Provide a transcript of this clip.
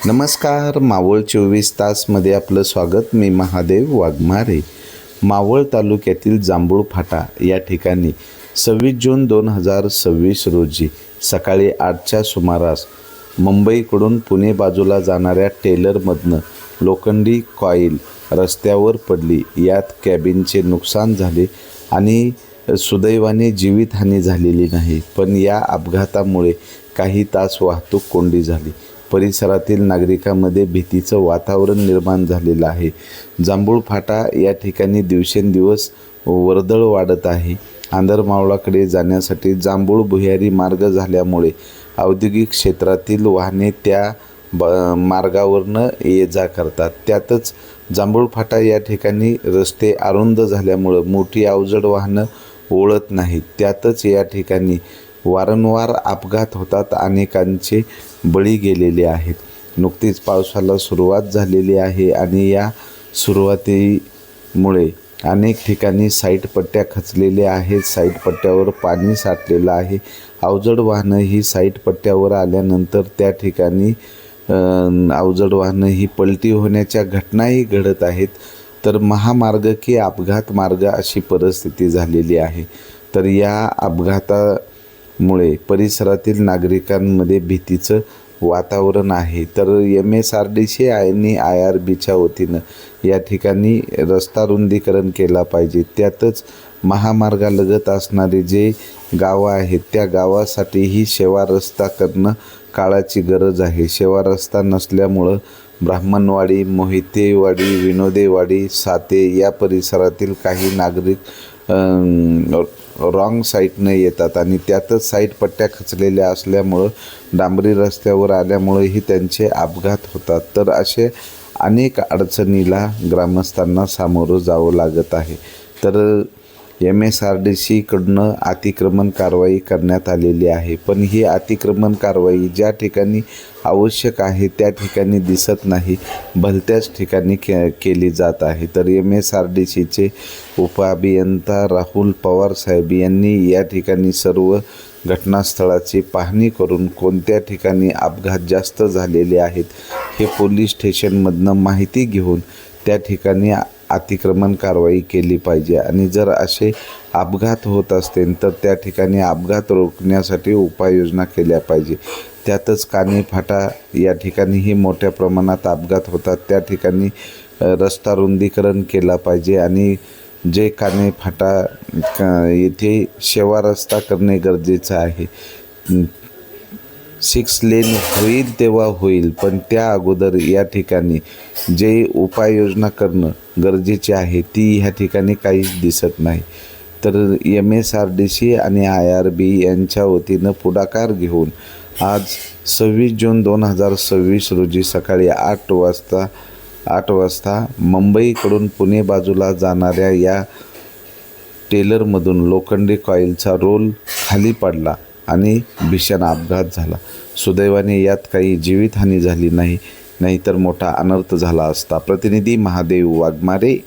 नमस्कार, मावळ 24 तासमध्ये आपलं स्वागत. मी महादेव वाघमारे. मावळ तालुक्यातील जांभूळ फाटा या ठिकाणी 26 जून 2026 रोजी सकाळी 8च्या सुमारास मुंबईकडून पुणे बाजूला जाणाऱ्या टेलरमधनं लोखंडी कॉईल रस्त्यावर पडली. यात कॅबिनचे नुकसान झाले आणि सुदैवाने जीवितहानी झालेली नाही, पण या अपघातामुळे काही तास वाहतूक कोंडी झाली. परिसरातील नागरिकांमध्ये भीतीचं वातावरण निर्माण झालेलं आहे. जांभूळ फाटा या ठिकाणी दिवसेंदिवस वर्दळ वाढत आहे. आंधरमावळाकडे जाण्यासाठी जांभूळ भुयारी मार्ग झाल्यामुळे औद्योगिक क्षेत्रातील वाहने त्या मार्गावरनं ये जा करतात. त्यातच जांभूळ फाटा या ठिकाणी रस्ते अरुंद झाल्यामुळं मोठी अवजड वाहनं ओळत नाहीत. त्यातच या ठिकाणी वारंवार अपघात होतात. अनेकांचे बळी गेलेले आहेत. नुकतीच पावसाला सुरुवात झालेली आहे आणि या सुरुवातीमुळे अनेक ठिकाणी साईड पट्ट्या खचलेल्या आहेत. साईड पट्ट्यावर पाणी साठलेलं आहे. अवजड वाहनं ही साईड पट्ट्यावर आल्यानंतर त्या ठिकाणी अवजड वाहनं ही पलटी होण्याच्या घटनाही घडत आहेत. तर महामार्ग की अपघात मार्ग अशी परिस्थिती झालेली आहे. तर या अपघातामुळे परिसरातील नागरिकांमध्ये भीतीचं वातावरण आहे. तर MSRDC आणि IRBच्या वतीनं या ठिकाणी रस्ता रुंदीकरण केला पाहिजे. त्यातच महामार्गालगत असणारे जे गावं आहेत त्या गावासाठीही शेवा रस्ता करणं काळाची गरज आहे. शेवा रस्ता नसल्यामुळं ब्राह्मणवाडी, मोहितेवाडी, विनोदेवाडी, साते या परिसरातील काही नागरिक रॉंग साईडनं येतात आणि त्यातच साईड पट्ट्या खचलेल्या असल्यामुळं डांबरी रस्त्यावर आल्यामुळेही त्यांचे अपघात होतात. तर असे अनेक अडचणीला ग्रामस्थांना सामोरं जावं लागत आहे. तर MSRDCकडून अतिक्रमण कारवाई करण्यात आलेली आहे, पण ही अतिक्रमण कारवाई ज्या ठिकाणी आवश्यक आहे त्या ठिकाणी दिसत नाही, भलत्याच ठिकाणी केली जात आहे. तर MSRDCचे उपअभियंता राहुल पवार साहेब यांनी या ठिकाणी सर्व घटनास्थळाची पाहणी करून कोणत्या ठिकाणी अपघात जास्त झालेले आहेत हे पोलीस स्टेशनमधनं माहिती घेऊन त्या ठिकाणी अतिक्रमण कारवाई केली पाहिजे. आणि जर असे अपघात होत असतील तर त्या ठिकाणी अपघात रोखण्यासाठी उपाययोजना केल्या पाहिजे. त्यातच काने फाटा या ठिकाणीही मोठ्या प्रमाणात अपघात होतात. त्या ठिकाणी रस्ता रुंदीकरण केला पाहिजे आणि जे काने फाटा येथे शेवा रस्ता करणे गरजेचं आहे. 6 लेन होईल तेव्हा होईल, पण त्या अगोदर या ठिकाणी जे उपाययोजना करणं गरजेचे आहे ती ह्या ठिकाणी काहीच दिसत नाही. तर MSRDC आणि IRB यांच्या वतीनं पुढाकार घेऊन आज 26 जून 2026 रोजी सकाळी 8 वाजता मुंबईकडून पुणे बाजूला जाणाऱ्या या टेलरमधून लोखंडी कॉईलचा रोल खाली पडला आणि भीषण अपघात झाला. सुदैवाने यात काही जीवितहानी झाली नाही, नाहीतर मोठा अनर्थ झाला असता. प्रतिनिधी महादेव वाघमारे.